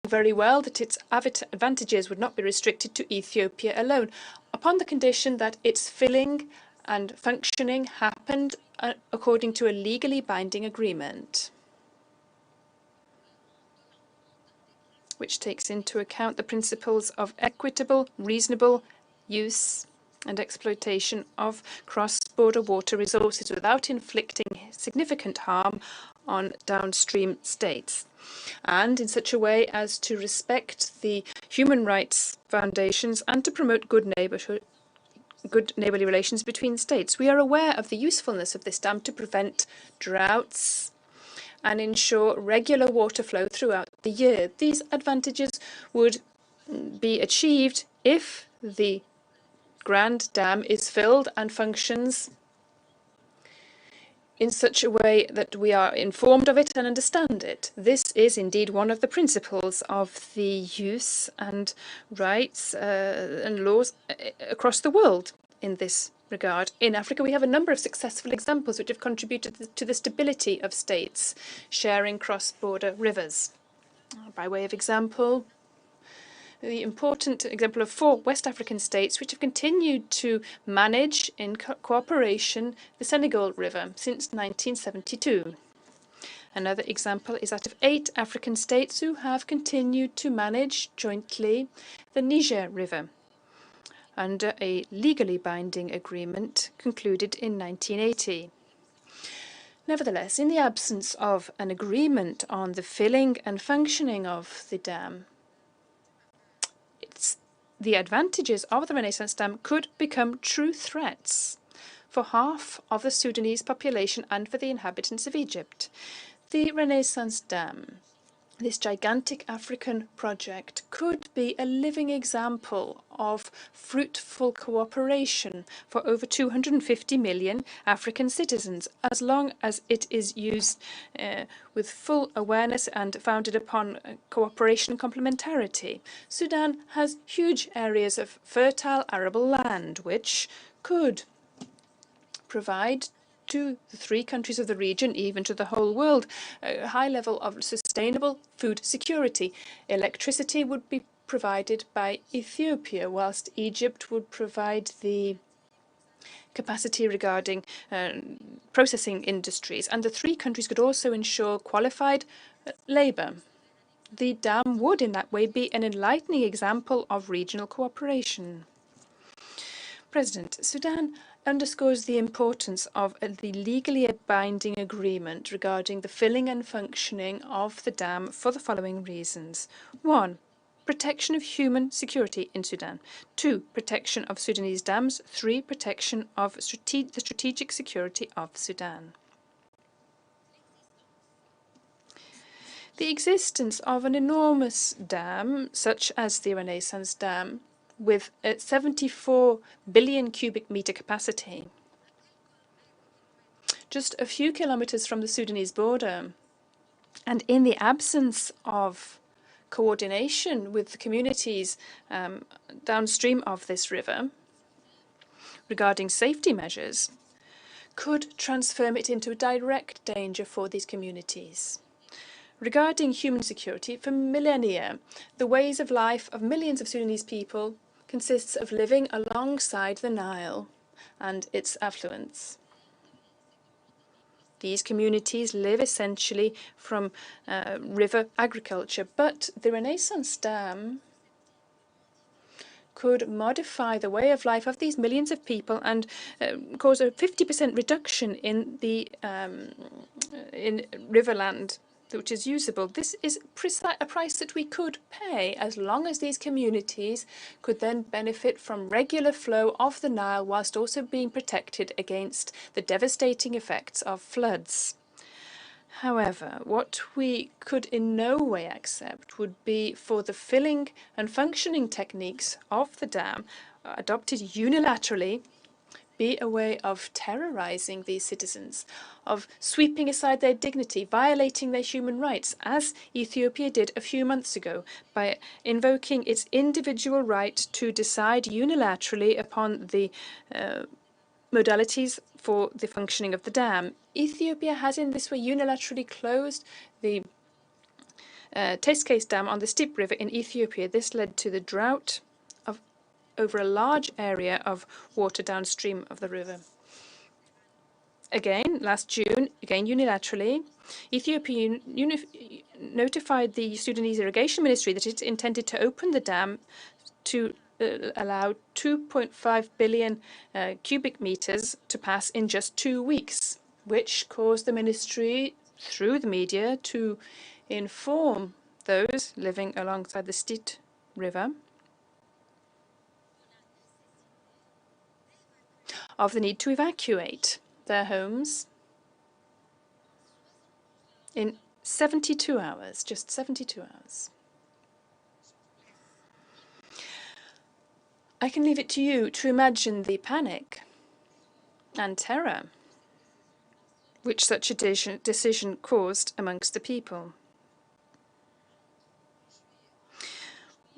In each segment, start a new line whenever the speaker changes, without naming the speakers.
very well that its advantages would not be restricted to Ethiopia alone, upon the condition that its filling and functioning happened according to a legally binding agreement, which takes into account the principles of equitable, reasonable use and exploitation of cross-border water resources without inflicting significant harm on downstream states, and in such a way as to respect the human rights foundations and to promote good neighbourly relations between states. We are aware of the usefulness of this dam to prevent droughts and ensure regular water flow throughout the year. These advantages would be achieved if the Grand Dam is filled and functions in such a way that we are informed of it and understand it. This is indeed one of the principles of the use and rights and laws across the world in this regard. In Africa, we have a number of successful examples which have contributed to the stability of states sharing cross-border rivers. By way of example, the important example of 4 West African states which have continued to manage in cooperation the Senegal River since 1972. Another example is that of 8 African states who have continued to manage jointly the Niger River under a legally binding agreement concluded in 1980. Nevertheless, in the absence of an agreement on the filling and functioning of the dam, the advantages of the Renaissance Dam could become true threats for half of the Sudanese population and for the inhabitants of Egypt. The Renaissance Dam, this gigantic African project, could be a living example of fruitful cooperation for over 250 million African citizens, as long as it is used with full awareness and founded upon cooperation and complementarity. Sudan has huge areas of fertile arable land, which could provide to the 3 countries of the region, even to the whole world, a high level of sustainable food security. Electricity would be provided by Ethiopia, whilst Egypt would provide the capacity regarding processing industries, and the 3 countries could also ensure qualified labour. The dam would in that way be an enlightening example of regional cooperation. President, Sudan underscores the importance of the legally binding agreement regarding the filling and functioning of the dam for the following reasons. 1. Protection of human security in Sudan. 2. Protection of Sudanese dams. 3. Protection of the strategic security of Sudan. The existence of an enormous dam, such as the Renaissance Dam, with a 74 billion cubic metre capacity, just a few kilometres from the Sudanese border, and in the absence of coordination with the communities downstream of this river regarding safety measures, could transform it into a direct danger for these communities. Regarding human security, for millennia, the ways of life of millions of Sudanese people consists of living alongside the Nile and its affluents. These communities live essentially from river agriculture, but the Renaissance Dam could modify the way of life of these millions of people and cause a 50% reduction in the in riverland which is usable. This is a price that we could pay as long as these communities could then benefit from regular flow of the Nile whilst also being protected against the devastating effects of floods. However, what we could in no way accept would be for the filling and functioning techniques of the dam adopted unilaterally be a way of terrorizing these citizens, of sweeping aside their dignity, violating their human rights, as Ethiopia did a few months ago by invoking its individual right to decide unilaterally upon the modalities for the functioning of the dam. Ethiopia has in this way unilaterally closed the test case dam on the Steep River in Ethiopia. This led to the drought of over a large area of water downstream of the river. Again, last June, again unilaterally, Ethiopia notified the Sudanese Irrigation Ministry that it intended to open the dam to allow 2.5 billion cubic meters to pass in just 2 weeks, which caused the ministry, through the media, to inform those living alongside the Steep River of the need to evacuate their homes in 72 hours, just 72 hours. I can leave it to you to imagine the panic and terror which such a decision caused amongst the people.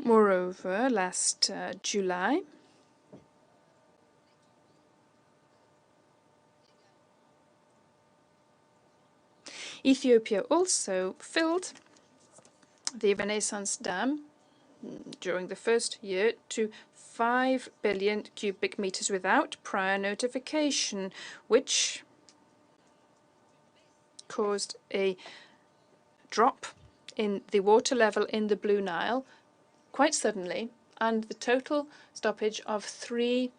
Moreover, last July, Ethiopia also filled the Renaissance Dam during the first year to 5 billion cubic meters without prior notification, which caused a drop in the water level in the Blue Nile quite suddenly, and the total stoppage of 3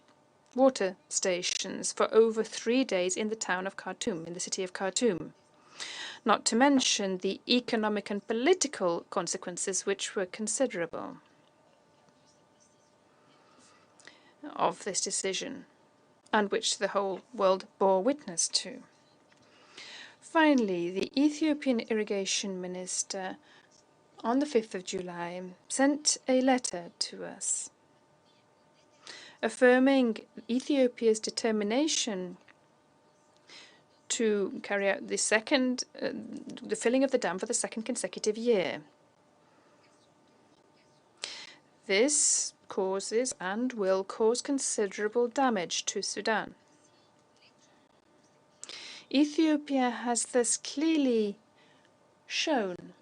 water stations for over 3 days in the town of Khartoum, in the city of Khartoum. Not to mention the economic and political consequences, which were considerable of this decision, and which the whole world bore witness to. Finally, the Ethiopian irrigation minister on the 5th of July sent a letter to us affirming Ethiopia's determination to carry out the filling of the dam for the second consecutive year. This causes and will cause considerable damage to Sudan. Ethiopia has thus clearly shown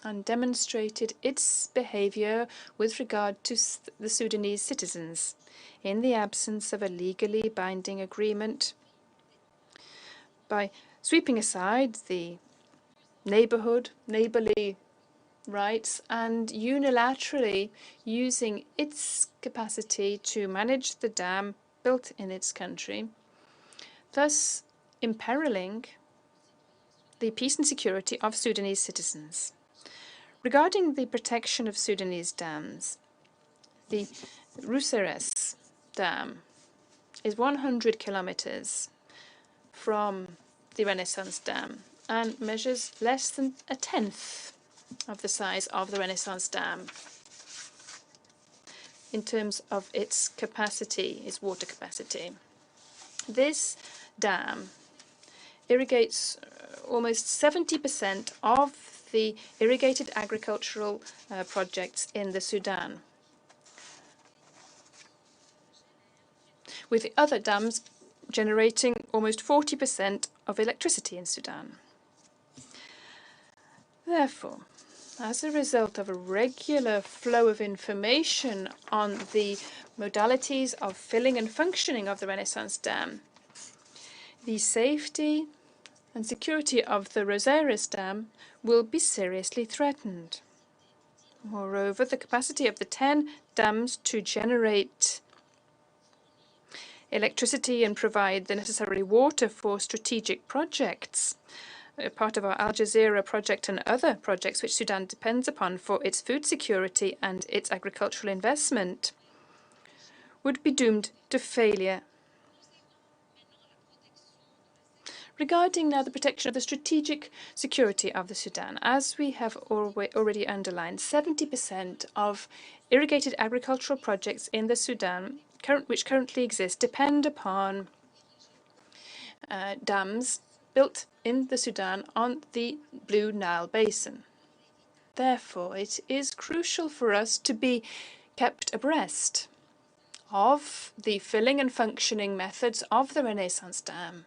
and demonstrated its behavior with regard to the Sudanese citizens in the absence of a legally binding agreement by sweeping aside the neighborly rights and unilaterally using its capacity to manage the dam built in its country, thus imperiling the peace and security of Sudanese citizens. Regarding the protection of Sudanese dams, the Ruseres Dam is 100 kilometers from the Renaissance Dam and measures less than a tenth of the size of the Renaissance Dam in terms of its capacity, its water capacity. This dam irrigates almost 70% of the irrigated agricultural projects in the Sudan, with the other dams generating almost 40% of electricity in Sudan. Therefore, as a result of a regular flow of information on the modalities of filling and functioning of the Renaissance Dam, the safety and security of the Ruseres Dam will be seriously threatened. Moreover, the capacity of the 10 dams to generate electricity and provide the necessary water for strategic projects, part of our Al Jazeera project and other projects which Sudan depends upon for its food security and its agricultural investment, would be doomed to failure. Regarding now the protection of the strategic security of the Sudan, as we have already underlined, 70% of irrigated agricultural projects in the Sudan which currently exist depend upon dams built in the Sudan on the Blue Nile Basin. Therefore, it is crucial for us to be kept abreast of the filling and functioning methods of the Renaissance Dam,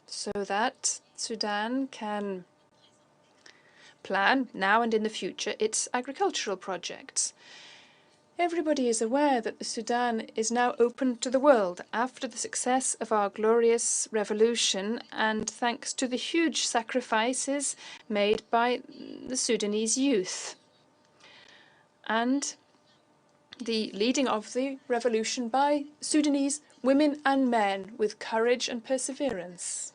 so that Sudan can plan, now and in the future, its agricultural projects. Everybody is aware that the Sudan is now open to the world after the success of our glorious revolution and thanks to the huge sacrifices made by the Sudanese youth and the leading of the revolution by Sudanese women and men with courage and perseverance.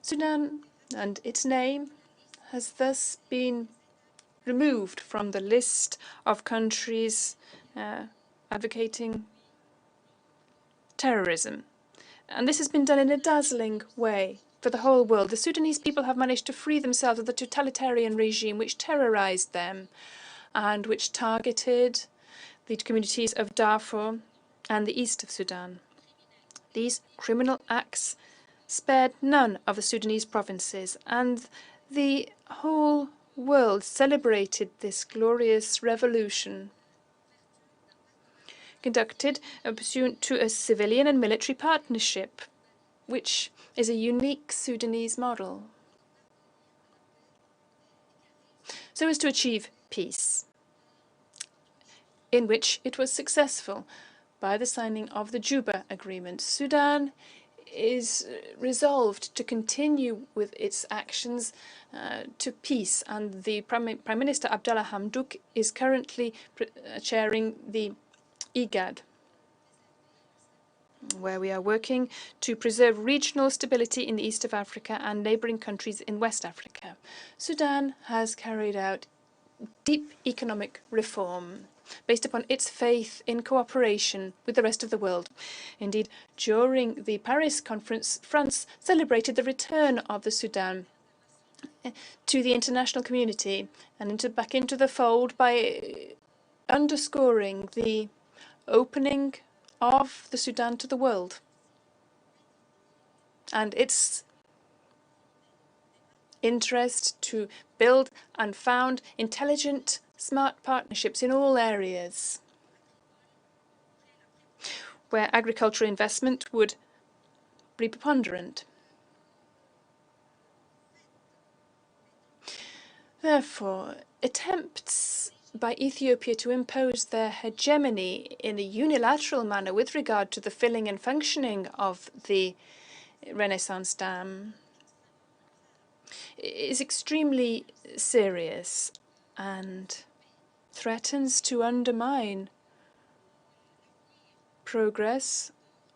Sudan and its name has thus been removed from the list of countries advocating terrorism. And this has been done in a dazzling way for the whole world. The Sudanese people have managed to free themselves of the totalitarian regime which terrorized them and which targeted the communities of Darfur and the east of Sudan. These criminal acts spared none of the Sudanese provinces, and the whole world celebrated this glorious revolution conducted pursuant to a civilian and military partnership, which is a unique Sudanese model, so as to achieve peace, in which it was successful by the signing of the Juba Agreement. Sudan is resolved to continue with its actions to peace, and the Prime Minister Abdallah Hamdok is currently chairing the IGAD, where we are working to preserve regional stability in the east of Africa and neighbouring countries in West Africa. Sudan has carried out deep economic reform based upon its faith in cooperation with the rest of the world. Indeed, during the Paris conference, France celebrated the return of the Sudan to the international community and back into the fold by underscoring the opening of the Sudan to the world and its interest to build and found intelligent, smart partnerships in all areas where agricultural investment would be preponderant. Therefore, attempts by Ethiopia to impose their hegemony in a unilateral manner with regard to the filling and functioning of the Renaissance Dam is extremely serious and threatens to undermine progress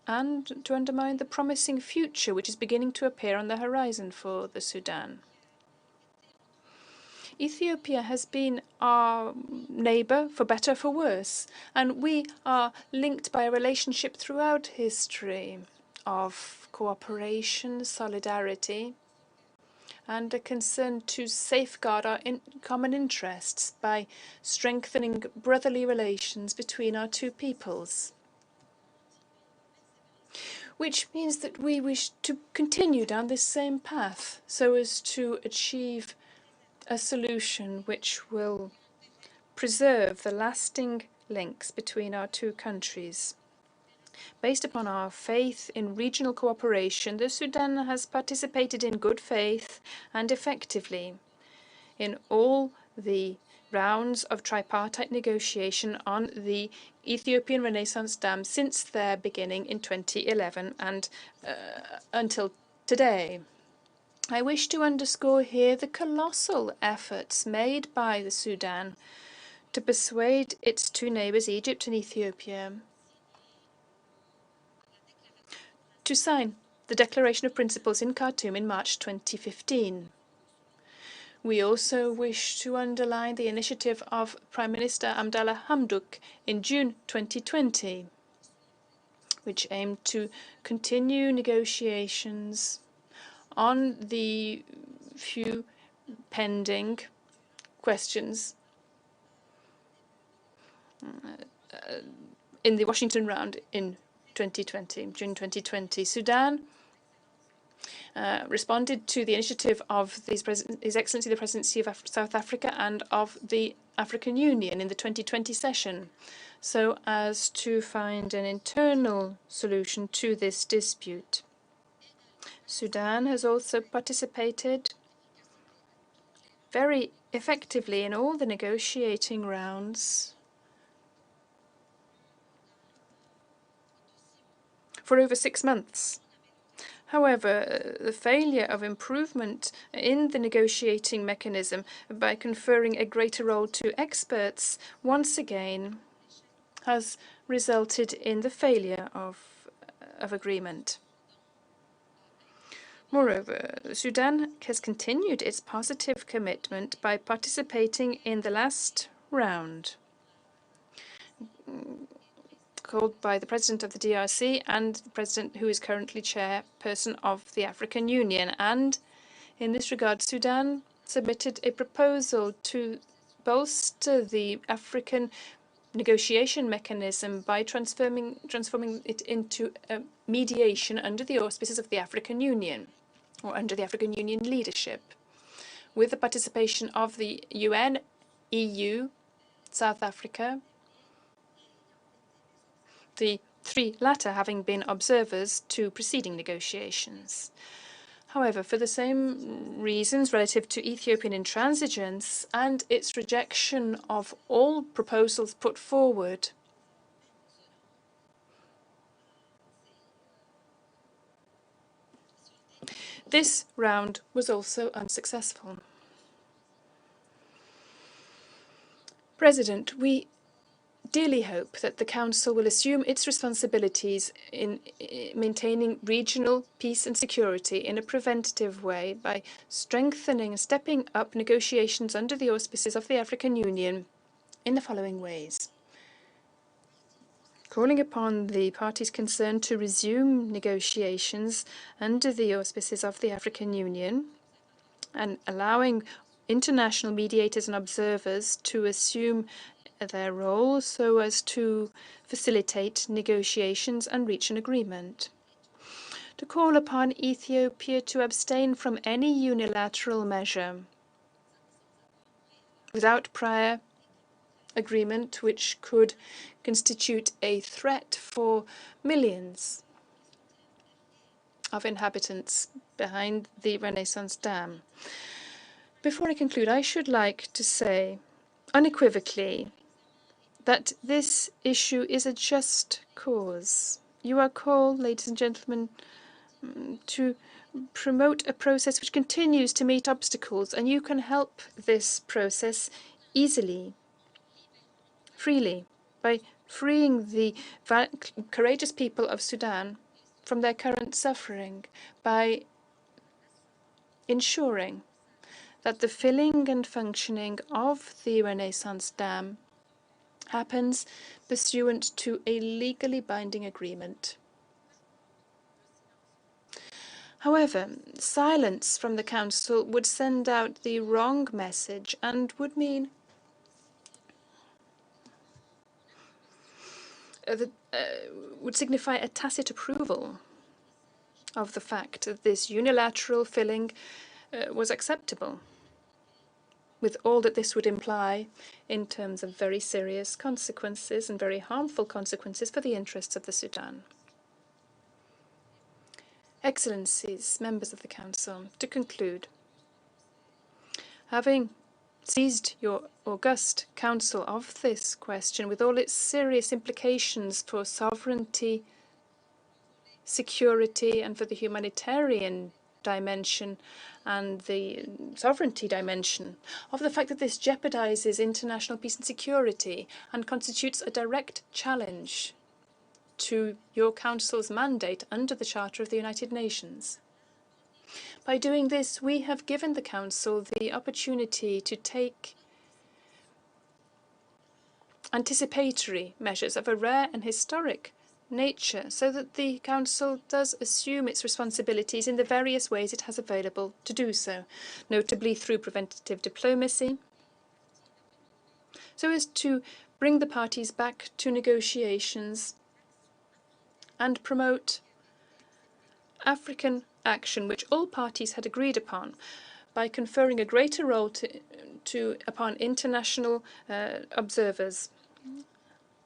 and to undermine the promising future which is beginning to appear on the horizon for the Sudan. Ethiopia has been our neighbour for better or for worse, and we are linked by a relationship throughout history of cooperation, solidarity, and a concern to safeguard our common interests by strengthening brotherly relations between our two peoples. Which means that we wish to continue down this same path so as to achieve a solution which will preserve the lasting links between our two countries. Based upon our faith in regional cooperation, the Sudan has participated in good faith and effectively in all the rounds of tripartite negotiation on the Ethiopian Renaissance Dam since their beginning in 2011 and until today. I wish to underscore here the colossal efforts made by the Sudan to persuade its two neighbours, Egypt and Ethiopia, to sign the Declaration of Principles in Khartoum in March 2015. We also wish to underline the initiative of Prime Minister Abdallah Hamdok in June 2020, which aimed to continue negotiations on the few pending questions in the Washington round in 2020, June 2020. Sudan responded to the initiative of His Excellency the Presidency of South Africa and of the African Union in the 2020 session, so as to find an internal solution to this dispute. Sudan has also participated very effectively in all the negotiating rounds for over 6 months. However, the failure of improvement in the negotiating mechanism by conferring a greater role to experts once again has resulted in the failure of agreement. Moreover, Sudan has continued its positive commitment by participating in the last round, called by the President of the DRC and the President who is currently chairperson of the African Union. And in this regard, Sudan submitted a proposal to bolster the African negotiation mechanism by transforming it into a mediation under the auspices of the African Union, or under the African Union leadership, with the participation of the UN, EU, South Africa, the three latter having been observers to preceding negotiations. However, for the same reasons relative to Ethiopian intransigence and its rejection of all proposals put forward, this round was also unsuccessful. President, we dearly hope that the Council will assume its responsibilities in maintaining regional peace and security in a preventative way by strengthening and stepping up negotiations under the auspices of the African Union in the following ways: calling upon the parties concerned to resume negotiations under the auspices of the African Union and allowing international mediators and observers to assume their role so as to facilitate negotiations and reach an agreement. To call upon Ethiopia to abstain from any unilateral measure without prior agreement which could constitute a threat for millions of inhabitants behind the Renaissance Dam. Before I conclude, I should like to say unequivocally that this issue is a just cause. You are called, ladies and gentlemen, to promote a process which continues to meet obstacles, and you can help this process easily, freely, by freeing the courageous people of Sudan from their current suffering, by ensuring that the filling and functioning of the Renaissance Dam happens pursuant to a legally binding agreement. However, silence from the Council would send out the wrong message and would mean would signify a tacit approval of the fact that this unilateral filling was acceptable, with all that this would imply in terms of very serious consequences and very harmful consequences for the interests of the Sudan. Excellencies, members of the Council, to conclude, having seized your august counsel of this question with all its serious implications for sovereignty, security, and for the humanitarian dimension and the sovereignty dimension of the fact that this jeopardizes international peace and security and constitutes a direct challenge to your Council's mandate under the Charter of the United Nations. By doing this, we have given the Council the opportunity to take anticipatory measures of a rare and historic nature, so that the Council does assume its responsibilities in the various ways it has available to do so, notably through preventative diplomacy, so as to bring the parties back to negotiations and promote African action which all parties had agreed upon, by conferring a greater role upon international observers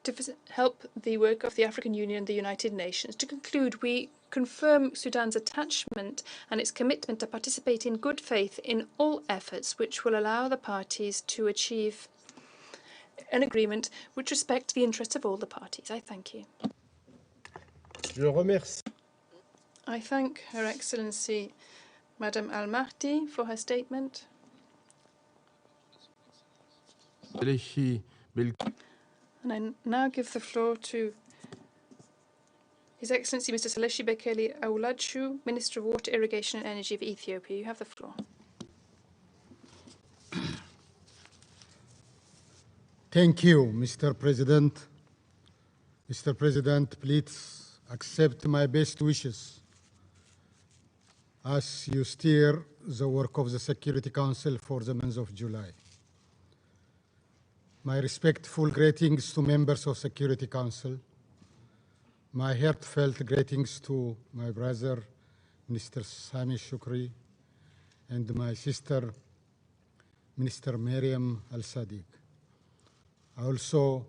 to help the work of the African Union and the United Nations. To conclude, we confirm Sudan's attachment and its commitment to participate in good faith in all efforts which will allow the parties to achieve an agreement which respects the interests of all the parties. I thank you.
Je remercie.
I thank Her Excellency Madame Al-Mahdi for her statement. And I now give the floor to His Excellency Mr. Saleshi Bekele Auladshu, Minister of Water, Irrigation and Energy of Ethiopia. You have the floor.
Thank you, Mr. President. Mr. President, please accept my best wishes as you steer the work of the Security Council for the month of July. My respectful greetings to members of Security Council. My heartfelt greetings to my brother, Minister Sami Shukri, and my sister, Minister Miriam Al-Sadiq. I also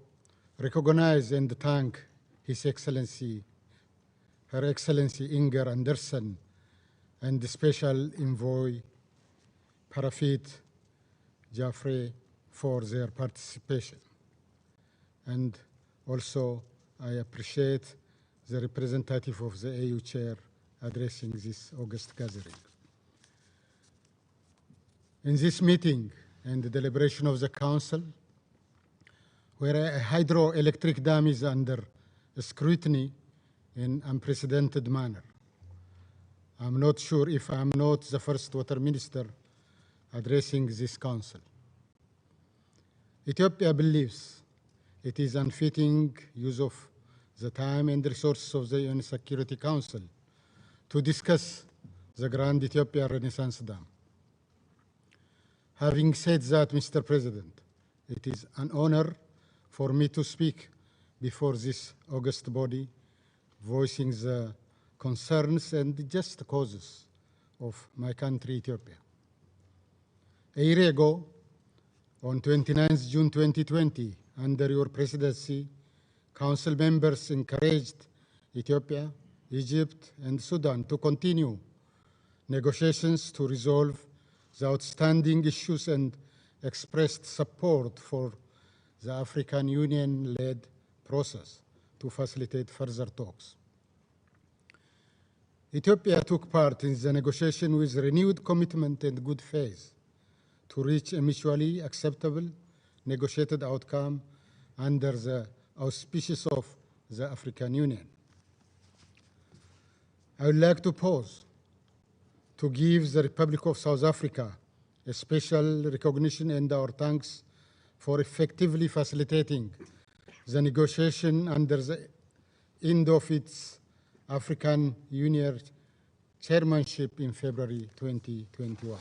recognize and thank His Excellency, Her Excellency Inger Andersen, and the Special Envoy Parafit Jaffrey for their participation. And also I appreciate the representative of the AU chair addressing this August gathering. In this meeting and the deliberation of the Council, where a hydroelectric dam is under scrutiny in unprecedented manner. I'm not sure if I'm not the first water minister addressing this council. Ethiopia believes it is unfitting use of the time and resources of the UN Security Council to discuss the Grand Ethiopia Renaissance Dam. Having said that, Mr. President, it is an honor for me to speak before this august body, voicing the concerns and just causes of my country, Ethiopia. A year ago, on 29th June 2020, under your presidency, Council members encouraged Ethiopia, Egypt, and Sudan to continue negotiations to resolve the outstanding issues and expressed support for the African Union-led process to facilitate further talks. Ethiopia took part in the negotiation with renewed commitment and good faith to reach a mutually acceptable negotiated outcome under the auspices of the African Union. I would like to pause to give the Republic of South Africa a special recognition and our thanks for effectively facilitating the negotiation under the end of its African Union chairmanship in February 2021.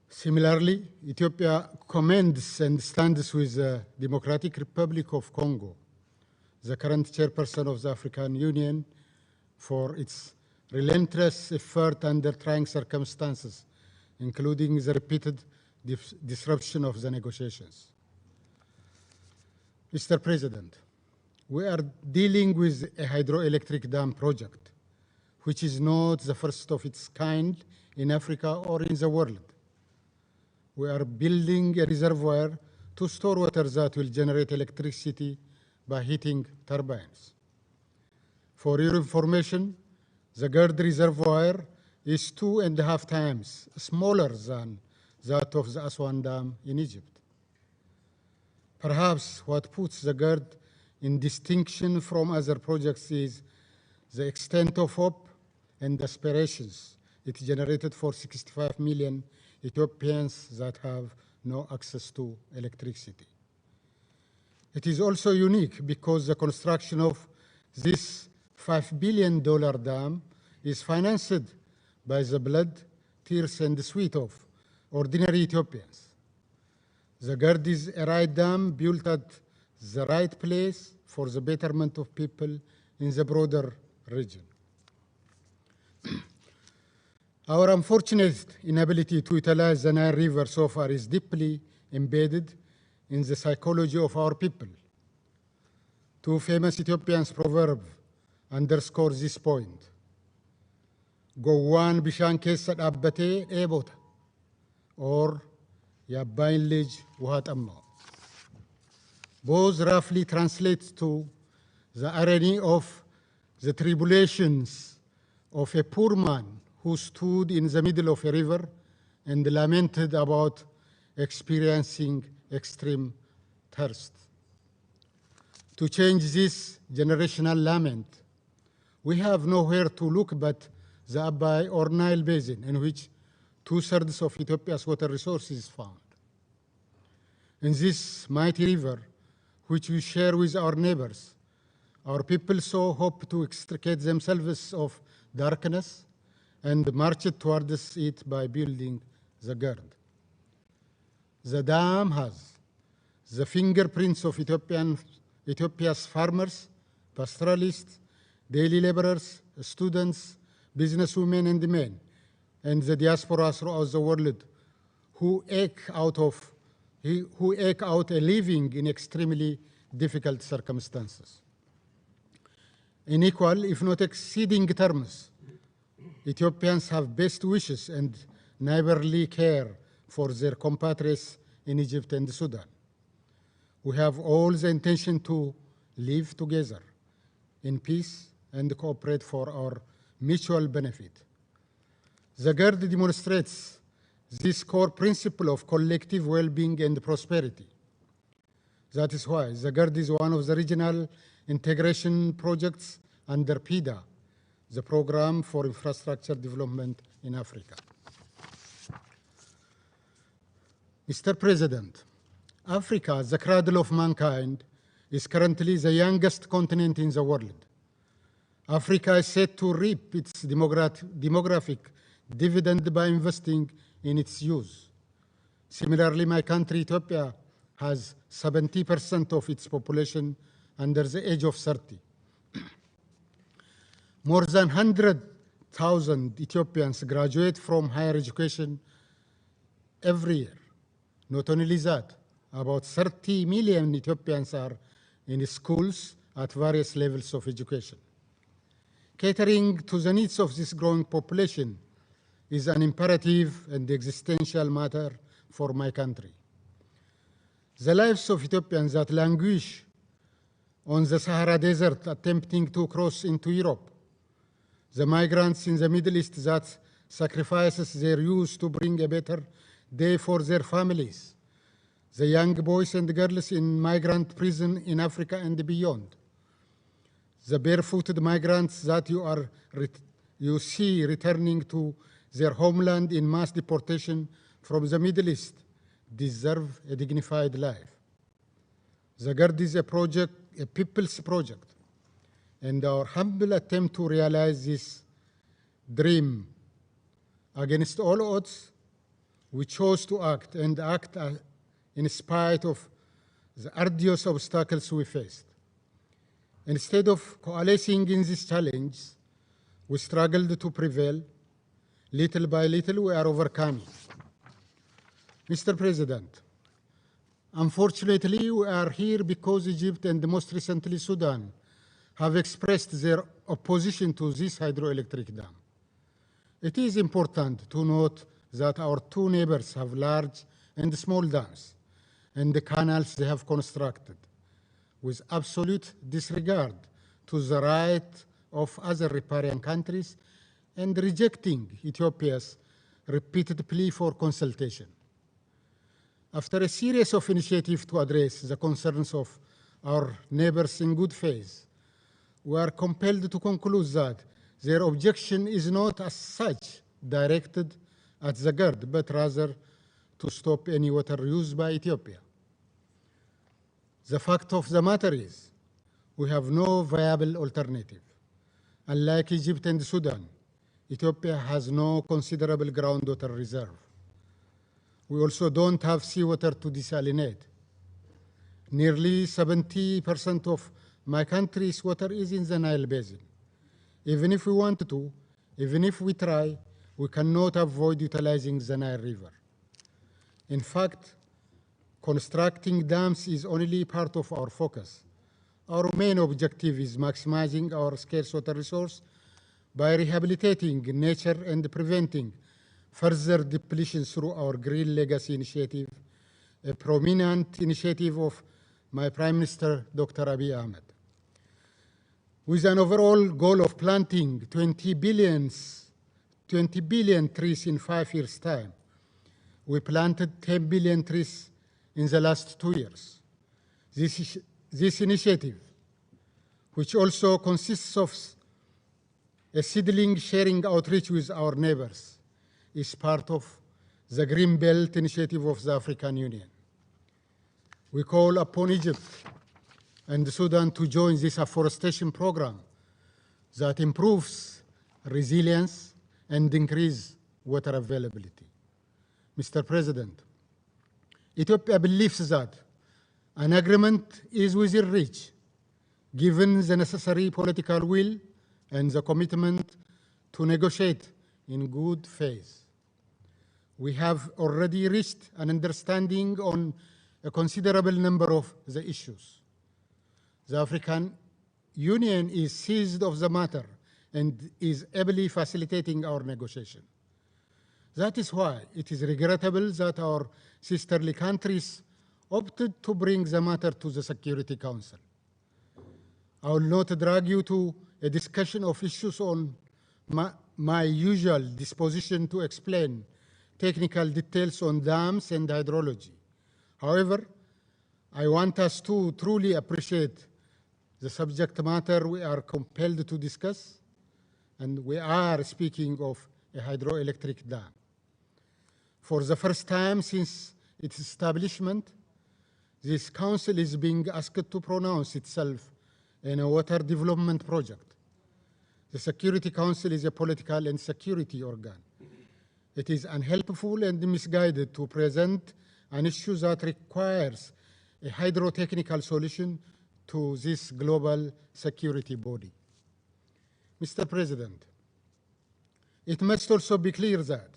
Similarly, Ethiopia commends and stands with the Democratic Republic of Congo, the current chairperson of the African Union, for its relentless effort under trying circumstances, including the repeated disruption of the negotiations. Mr. President, we are dealing with a hydroelectric dam project, which is not the first of its kind in Africa or in the world. We are building a reservoir to store water that will generate electricity by heating turbines. For your information, the GERD reservoir is 2.5 times smaller than that of the Aswan Dam in Egypt. Perhaps what puts the GERD in distinction from other projects is the extent of hope and aspirations it generated for 65 million Ethiopians that have no access to electricity. It is also unique because the construction of this $5 billion dam is financed by the blood, tears, and sweat of ordinary Ethiopians. The GERD is a right dam built at the right place for the betterment of people in the broader region. Our unfortunate inability to utilize the Nile River so far is deeply embedded in the psychology of our people. Two famous Ethiopian proverbs underscores this point. Gowwan bishaan keessa dhaabbatee dheebota, or የአባይን ልጅ ውሃ ጠማው. Both roughly translate to the irony of the tribulations of a poor man who stood in the middle of a river and lamented about experiencing extreme thirst. To change this generational lament, we have nowhere to look but the Abbai or Nile Basin, in which 2/3 of Ethiopia's water resources is found. In this mighty river, which we share with our neighbors, our people so hope to extricate themselves of darkness and march towards it by building the GERD. The dam has the fingerprints of Ethiopia's farmers, pastoralists, daily laborers, students, businesswomen and men, and the diaspora throughout the world who eke out a living in extremely difficult circumstances. In equal, if not exceeding terms, Ethiopians have best wishes and neighborly care for their compatriots in Egypt and Sudan. We have all the intention to live together in peace and cooperate for our mutual benefit. The GERD demonstrates this core principle of collective well-being and prosperity. That is why the GERD is one of the regional integration projects under PIDA, the Program for Infrastructure Development in Africa. Mr. President, Africa, the cradle of mankind, is currently the youngest continent in the world. Africa is set to reap its demographic dividend by investing in its youth. Similarly, my country, Ethiopia, has 70% of its population under the age of 30. More than 100,000 Ethiopians graduate from higher education every year. Not only that, about 30 million Ethiopians are in schools at various levels of education. Catering to the needs of this growing population is an imperative and existential matter for my country. The lives of Ethiopians that languish on the Sahara Desert attempting to cross into Europe, the migrants in the Middle East that sacrifices their youth to bring a better day for their families, the young boys and girls in migrant prison in Africa and beyond, the barefooted migrants that you see returning to their homeland in mass deportation from the Middle East deserve a dignified life. The GERD is a people's project, and our humble attempt to realize this dream. Against all odds, we chose to act in spite of the arduous obstacles we faced. Instead of coalescing in this challenge, we struggled to prevail. Little by little, we are overcoming. Mr. President, unfortunately, we are here because Egypt and most recently Sudan have expressed their opposition to this hydroelectric dam. It is important to note that our two neighbors have large and small dams and the canals they have constructed, with absolute disregard to the right of other riparian countries and rejecting Ethiopia's repeated plea for consultation. After a series of initiatives to address the concerns of our neighbors in good faith, we are compelled to conclude that their objection is not as such directed at the GERD, but rather to stop any water use by Ethiopia. The fact of the matter is, we have no viable alternative. Unlike Egypt and Sudan, Ethiopia has no considerable groundwater reserve. We also don't have seawater to desalinate. Nearly 70% of my country's water is in the Nile Basin. Even if we want to, even if we try, we cannot avoid utilizing the Nile River. In fact, constructing dams is only part of our focus. our main objective is maximizing our scarce water resource by rehabilitating nature and preventing further depletion through our Green Legacy Initiative, a prominent initiative of my Prime Minister, Dr. Abiy Ahmed. With an overall goal of planting 20 billion trees in 5 years' time, we planted 10 billion trees in the last 2 years. This initiative, which also consists of a seedling sharing outreach with our neighbors, is part of the Green Belt initiative of the African Union. We call upon Egypt and Sudan to join this afforestation program that improves resilience and increases water availability. Mr. President, Ethiopia believes that an agreement is within reach, given the necessary political will and the commitment to negotiate in good faith. We have already reached an understanding on a considerable number of the issues. The African Union is seized of the matter and is ably facilitating our negotiation. That is why it is regrettable that our sisterly countries opted to bring the matter to the Security Council. I will not drag you to a discussion of issues on my usual disposition to explain technical details on dams and hydrology. However, I want us to truly appreciate the subject matter we are compelled to discuss, and we are speaking of a hydroelectric dam. For the first time since its establishment, this council is being asked to pronounce itself in a water development project. The Security Council is a political and security organ. It is unhelpful and misguided to present an issue that requires a hydrotechnical solution to this global security body. Mr. President, it must also be clear that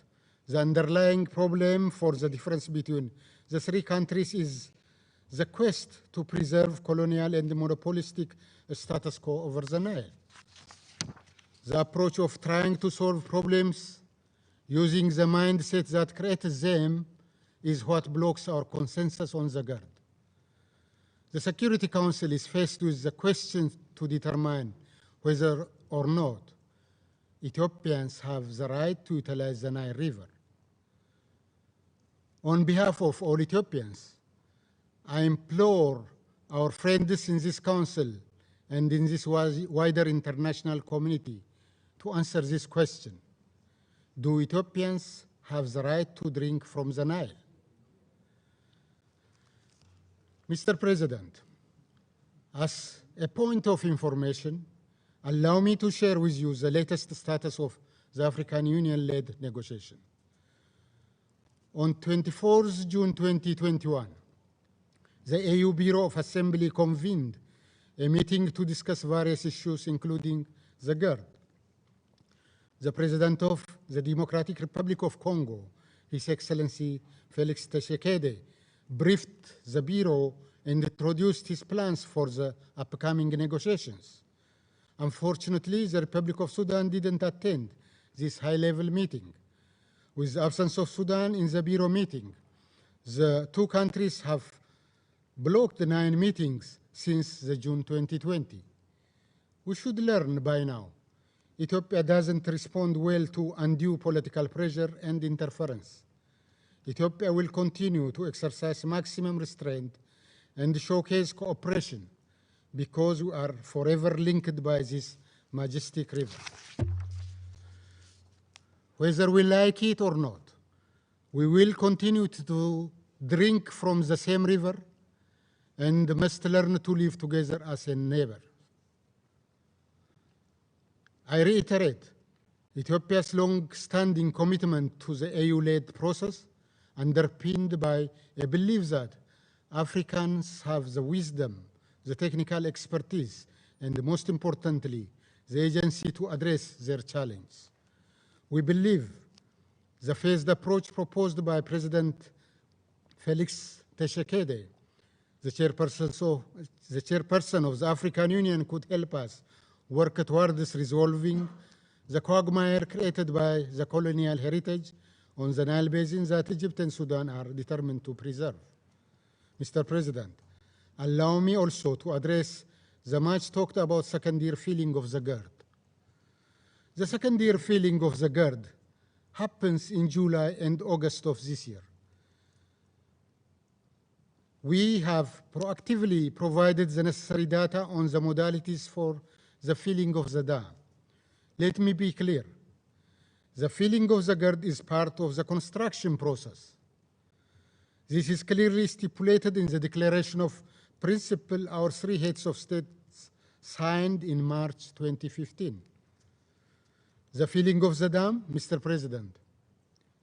the underlying problem for the difference between the three countries is the quest to preserve colonial and monopolistic status quo over the Nile. The approach of trying to solve problems using the mindset that creates them is what blocks our consensus on the GERD. The Security Council is faced with the question to determine whether or not Ethiopians have the right to utilize the Nile River. On behalf of all Ethiopians, I implore our friends in this council and in this wider international community to answer this question. Do Ethiopians have the right to drink from the Nile? Mr. President, as a point of information, allow me to share with you the latest status of the African Union-led negotiation. On 24th June 2021, the AU Bureau of Assembly convened a meeting to discuss various issues, including the GERD. The President of the Democratic Republic of Congo, His Excellency Felix Tshisekedi, briefed the Bureau and introduced his plans for the upcoming negotiations. Unfortunately, the Republic of Sudan didn't attend this high-level meeting. With the absence of Sudan in the Bureau meeting, the two countries have blocked 9 meetings since the June 2020. We should learn by now. Ethiopia doesn't respond well to undue political pressure and interference. Ethiopia will continue to exercise maximum restraint and showcase cooperation because we are forever linked by this majestic river. Whether we like it or not, we will continue to drink from the same river and must learn to live together as a neighbor. I reiterate Ethiopia's long-standing commitment to the AU-led process, underpinned by a belief that Africans have the wisdom, the technical expertise, and most importantly, the agency to address their challenge. We believe the phased approach proposed by President Felix Tshisekedi the chairperson of the African Union could help us work towards resolving the quagmire created by the colonial heritage on the Nile Basin that Egypt and Sudan are determined to preserve. Mr. President, allow me also to address the much talked about second-year filling of the GERD. The second-year filling of the GERD happens in July and August of this year. We have proactively provided the necessary data on the modalities for the filling of the dam. Let me be clear. The filling of the GERD is part of the construction process. This is clearly stipulated in the Declaration of Principle our three heads of states signed in March 2015. The filling of the dam, Mr. President,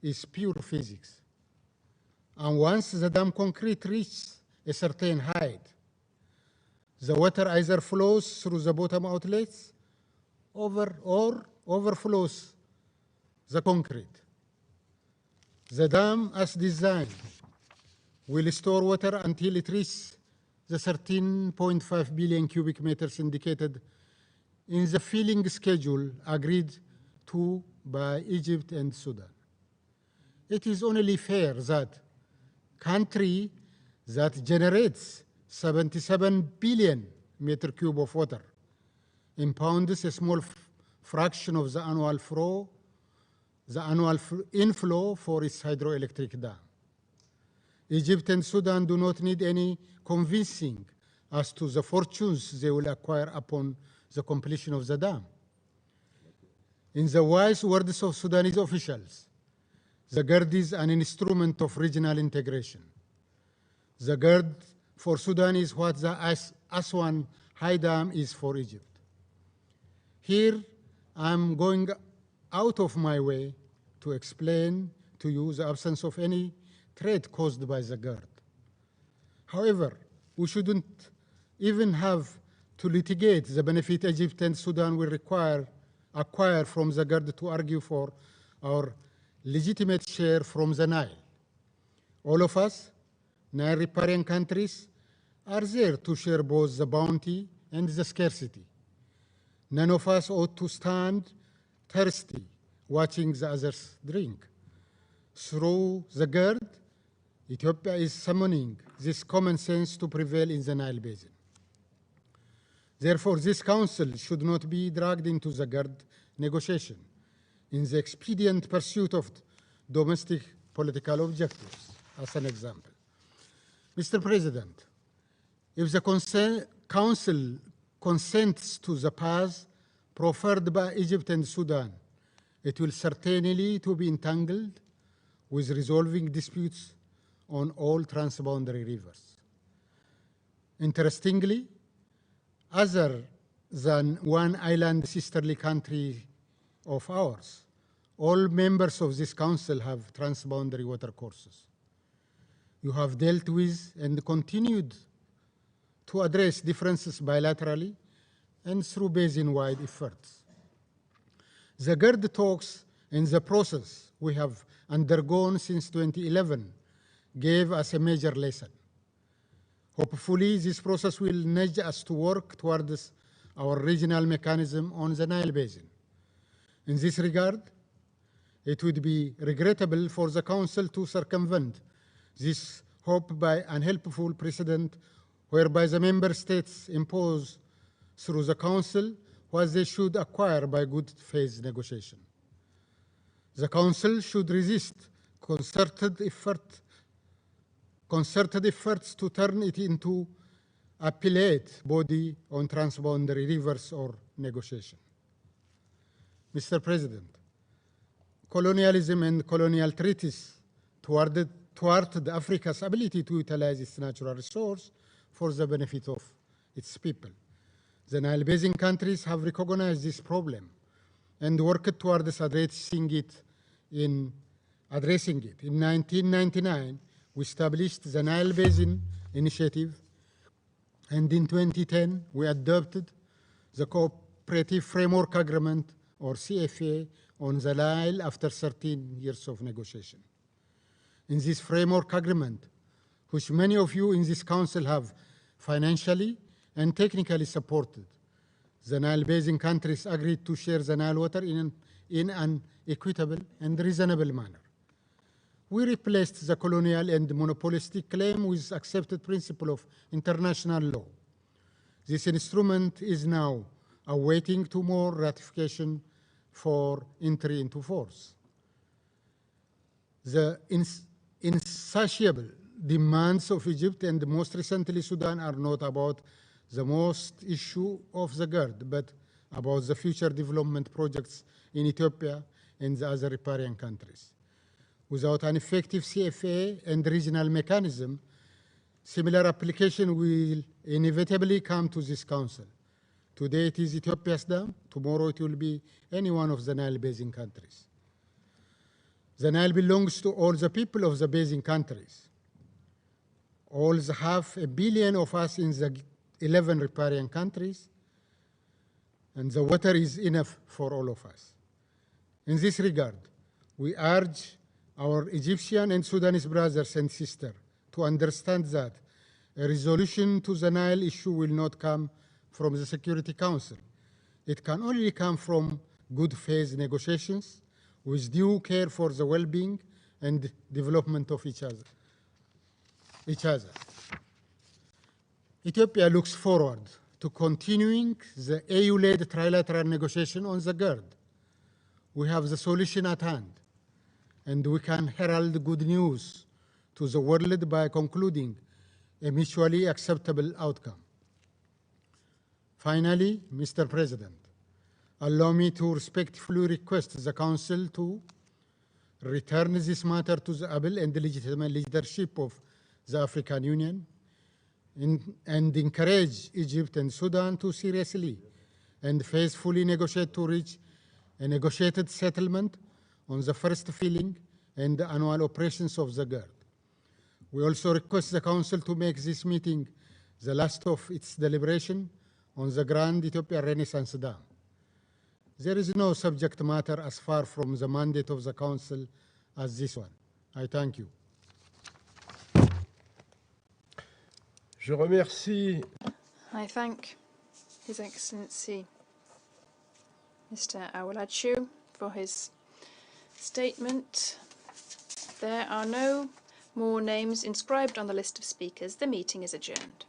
is pure physics. And once the dam concrete reaches a certain height, the water either flows through the bottom outlets or overflows the concrete. The dam, as designed, will store water until it reaches the 13.5 billion cubic meters indicated in the filling schedule agreed to by Egypt and Sudan. It is only fair that country that generates 77 billion meter cube of water impounds a small fraction of the annual inflow for its hydroelectric dam. Egypt and Sudan do not need any convincing as to the fortunes they will acquire upon the completion of the dam. In the wise words of Sudanese officials, the GERD is an instrument of regional integration. The GERD for Sudan is what the Aswan High Dam is for Egypt. Here, I'm going out of my way to explain to you the absence of any threat caused by the GERD. However, we shouldn't even have to litigate the benefit Egypt and Sudan will acquire from the GERD to argue for our legitimate share from the Nile. All of us, Nile riparian countries, are there to share both the bounty and the scarcity. None of us ought to stand thirsty watching the others drink. Through the GERD, Ethiopia is summoning this common sense to prevail in the Nile Basin. Therefore, this council should not be dragged into the GERD negotiation in the expedient pursuit of domestic political objectives, as an example. Mr. President, if the council consents to the path proffered by Egypt and Sudan, it will certainly to be entangled with resolving disputes on all transboundary rivers. Interestingly, other than one island sisterly country of ours, all members of this council have transboundary watercourses. You have dealt with and continued to address differences bilaterally and through basin-wide efforts. The GERD talks and the process we have undergone since 2011 gave us a major lesson. Hopefully, this process will nudge us to work towards our regional mechanism on the Nile Basin. In this regard, it would be regrettable for the Council to circumvent this hope by unhelpful precedent whereby the member states impose through the Council what they should acquire by good faith negotiation. The Council should resist concerted efforts to turn it into appellate body on transboundary rivers or negotiation. Mr. President, colonialism and colonial treaties thwarted Africa's ability to utilize its natural resource for the benefit of its people. The Nile Basin countries have recognized this problem and worked towards addressing it. In 1999, we established the Nile Basin Initiative, and in 2010, we adopted the Cooperative Framework Agreement, or CFA, on the Nile after 13 years of negotiation. In this framework agreement, which many of you in this council have financially and technically supported. The Nile Basin countries agreed to share the Nile water in an equitable and reasonable manner. We replaced the colonial and monopolistic claim with accepted principle of international law. This instrument is now awaiting tomorrow ratification for entry into force. The insatiable demands of Egypt and most recently Sudan are not about the most issue of the GERD, but about the future development projects in Ethiopia and the other riparian countries. Without an effective CFA and regional mechanism, similar application will inevitably come to this council. Today it is Ethiopia's dam, tomorrow it will be any one of the Nile Basin countries. The Nile belongs to all the people of the Basin countries. All the 500 million of us in the 11 riparian countries, and the water is enough for all of us. In this regard, we urge our Egyptian and Sudanese brothers and sisters to understand that a resolution to the Nile issue will not come from the Security Council. It can only come from good faith negotiations with due care for the well-being and development of each other. Ethiopia looks forward to continuing the AU-led trilateral negotiation on the GERD. We have the solution at hand, and we can herald good news to the world by concluding a mutually acceptable outcome. Finally, Mr. President, allow me to respectfully request the Council to return this matter to the able and legitimate leadership of the African Union and encourage Egypt and Sudan to seriously and faithfully negotiate to reach a negotiated settlement on the first filling and the annual operations of the GERD. We also request the Council to make this meeting the last of its deliberation on the Grand Ethiopian Renaissance Dam. There is no subject matter as far from the mandate of the Council as this one. I thank you.
Je remercie.
I thank His Excellency Mr. Awolachu for his statement. There are no more names inscribed on the list of speakers. The meeting is adjourned.